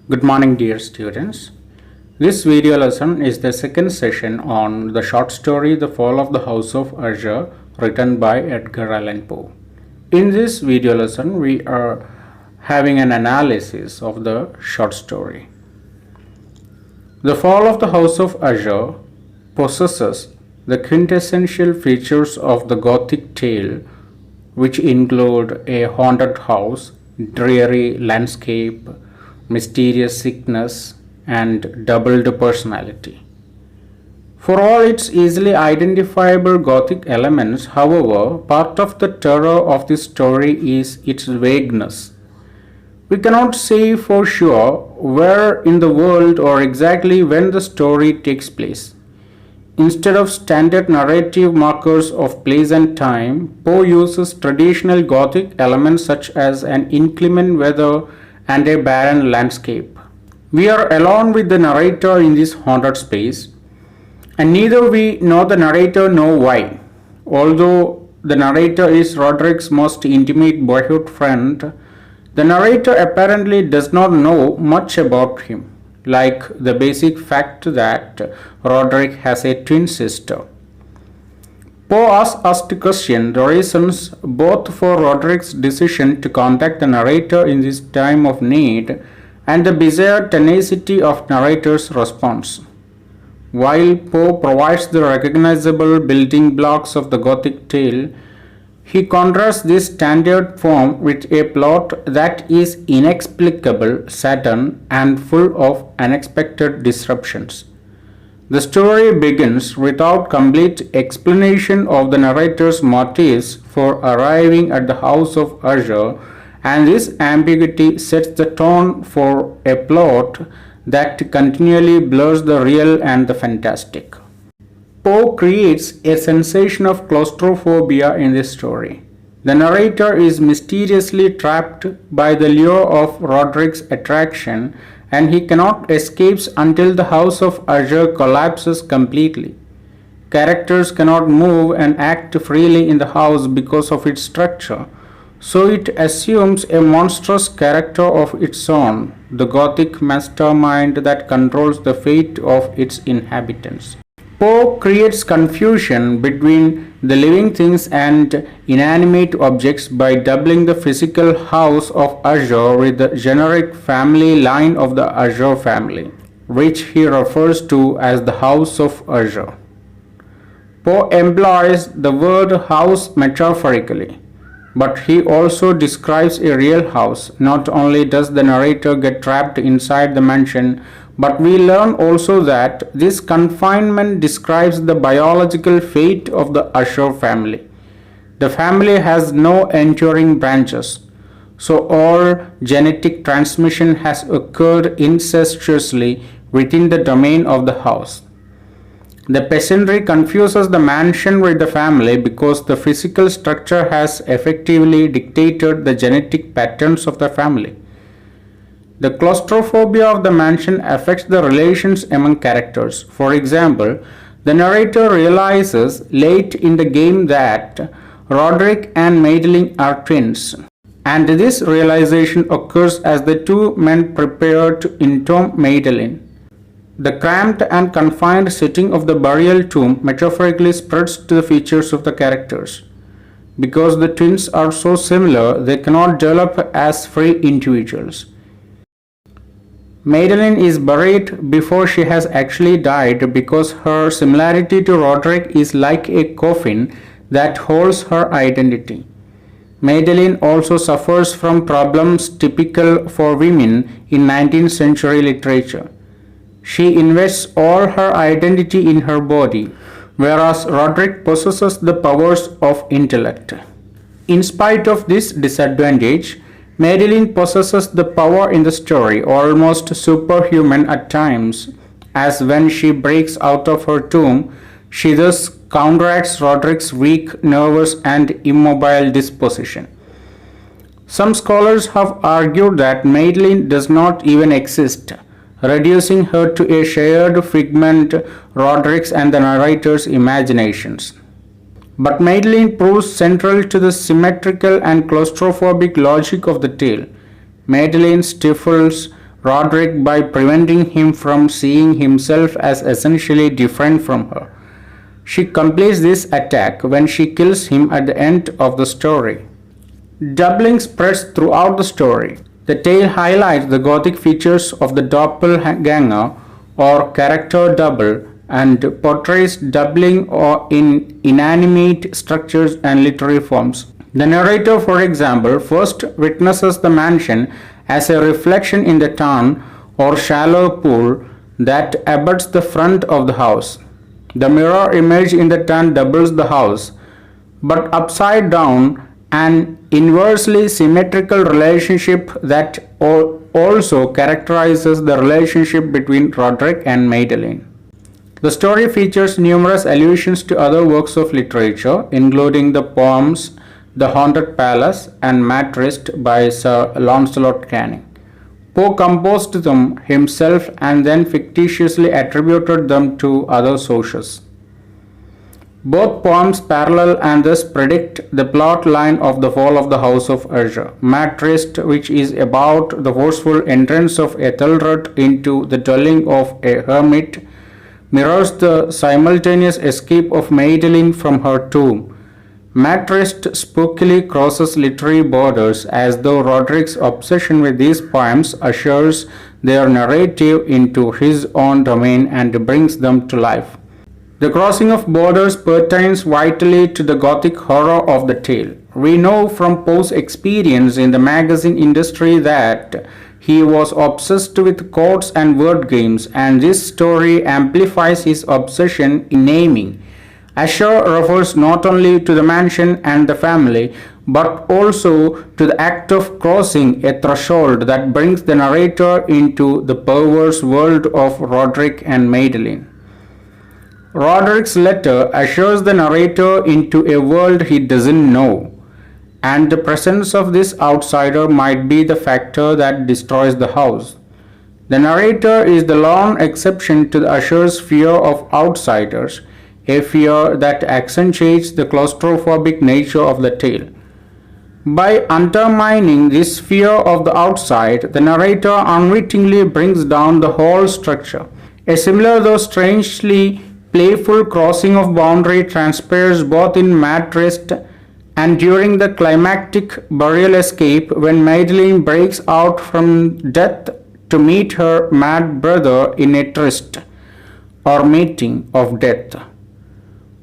Good morning, dear students. This video lesson is the second session on the short story The Fall of the House of Usher, written by Edgar Allan Poe. In this video lesson, we are having an analysis of the short story. The Fall of the House of Usher possesses the quintessential features of the Gothic tale, which include a haunted house, dreary landscape, mysterious sickness, and doubled personality. For all its easily identifiable Gothic elements, however, part of the terror of this story is its vagueness. We cannot say for sure where in the world or exactly when the story takes place. Instead of standard narrative markers of place and time, Poe uses traditional Gothic elements such as an inclement weather and a barren landscape. We are alone with the narrator in this haunted space, and neither we nor the narrator know why. Although the narrator is Roderick's most intimate boyhood friend, the narrator apparently does not know much about him, like the basic fact that Roderick has a twin sister. Poe asks us to question the reasons both for Roderick's decision to contact the narrator in this time of need and the bizarre tenacity of narrator's response. While Poe provides the recognizable building blocks of the Gothic tale, he contrasts this standard form with a plot that is inexplicable, sudden, and full of unexpected disruptions. The story begins without complete explanation of the narrator's motives for arriving at the House of Usher, and this ambiguity sets the tone for a plot that continually blurs the real and the fantastic. Poe creates a sensation of claustrophobia in this story. The narrator is mysteriously trapped by the lure of Roderick's attraction, and he cannot escape until the House of Usher collapses completely. Characters cannot move and act freely in the house because of its structure, so it assumes a monstrous character of its own, the Gothic mastermind that controls the fate of its inhabitants. Poe creates confusion between the living things and inanimate objects by doubling the physical House of Usher with the generic family line of the Usher family, which he refers to as the House of Usher. Poe employs the word house metaphorically, but he also describes a real house. Not only does the narrator get trapped inside the mansion, but we learn also that this confinement describes the biological fate of the Usher family. The family has no enduring branches, so all genetic transmission has occurred incestuously within the domain of the house. The peasantry confuses the mansion with the family because the physical structure has effectively dictated the genetic patterns of the family. The claustrophobia of the mansion affects the relations among characters. For example, the narrator realizes late in the game that Roderick and Madeline are twins, and this realization occurs as the two men prepare to entomb Madeline. The cramped and confined setting of the burial tomb metaphorically spreads to the features of the characters. Because the twins are so similar, they cannot develop as free individuals. Madeline is buried before she has actually died because her similarity to Roderick is like a coffin that holds her identity. Madeline also suffers from problems typical for women in 19th century literature. She invests all her identity in her body, whereas Roderick possesses the powers of intellect. In spite of this disadvantage, Madeline possesses the power in the story, almost superhuman at times, as when she breaks out of her tomb, she thus counteracts Roderick's weak, nervous, and immobile disposition. Some scholars have argued that Madeline does not even exist, reducing her to a shared figment Roderick's and the narrator's imaginations. But Madeline proves central to the symmetrical and claustrophobic logic of the tale. Madeline stifles Roderick by preventing him from seeing himself as essentially different from her. She completes this attack when she kills him at the end of the story. Doubling spreads throughout the story. The tale highlights the gothic features of the doppelganger or character double and portrays doubling or in inanimate structures and literary forms. The narrator, for example, first witnesses the mansion as a reflection in the tarn or shallow pool that abuts the front of the house. The mirror image in the tarn doubles the house, but upside down, an inversely symmetrical relationship that also characterizes the relationship between Roderick and Madeline. The story features numerous allusions to other works of literature, including the poems The Haunted Palace and Mattrist by Sir Launcelot Canning. Poe composed them himself and then fictitiously attributed them to other sources. Both poems parallel and thus predict the plot line of The Fall of the House of Usher. Mattrist, which is about the forceful entrance of Ethelred into the dwelling of a hermit, mirrors the simultaneous escape of Madeline from her tomb. Mattrist spookily crosses literary borders as though Roderick's obsession with these poems ushers their narrative into his own domain and brings them to life. The crossing of borders pertains vitally to the Gothic horror of the tale. We know from Poe's experience in the magazine industry that he was obsessed with quotes and word games, and this story amplifies his obsession in naming. Usher refers not only to the mansion and the family, but also to the act of crossing a threshold that brings the narrator into the perverse world of Roderick and Madeline. Roderick's letter ushers the narrator into a world he doesn't know, and the presence of this outsider might be the factor that destroys the house. The narrator is the lone exception to the usher's fear of outsiders, a fear that accentuates the claustrophobic nature of the tale. By undermining this fear of the outside, the narrator unwittingly brings down the whole structure. A similar though strangely playful crossing of boundary transpires both in Mattrist and during the climactic burial escape when Madeline breaks out from death to meet her mad brother in a tryst or meeting of death.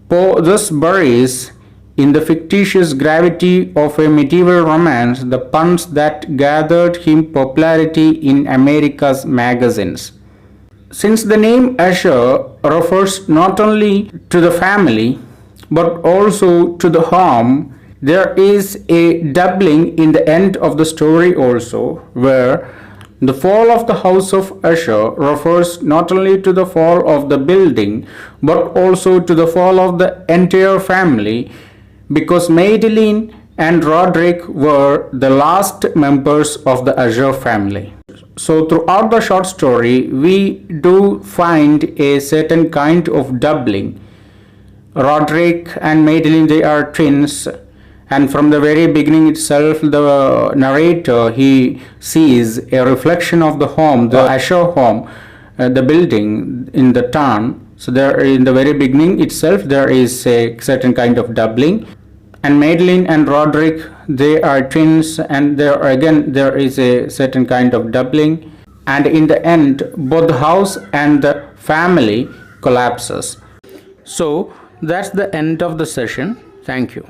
Poe thus buries in the fictitious gravity of a medieval romance the puns that gathered him popularity in America's magazines. Since the name Usher refers not only to the family but also to the home, there is a doubling in the end of the story also, where the fall of the House of Usher refers not only to the fall of the building but also to the fall of the entire family, because Madeline and Roderick were the last members of the Usher family. So throughout the short story, we do find a certain kind of doubling. Roderick and Madeline, they are twins, and from the very beginning itself, the narrator, he sees a reflection of the home, the Usher home, the building in the town. So there, in the very beginning itself, there is a certain kind of doubling. And Madeline and Roderick, they are twins, and there is a certain kind of doubling, and in the end both the house and the family collapses. So that's the end of the session. Thank you.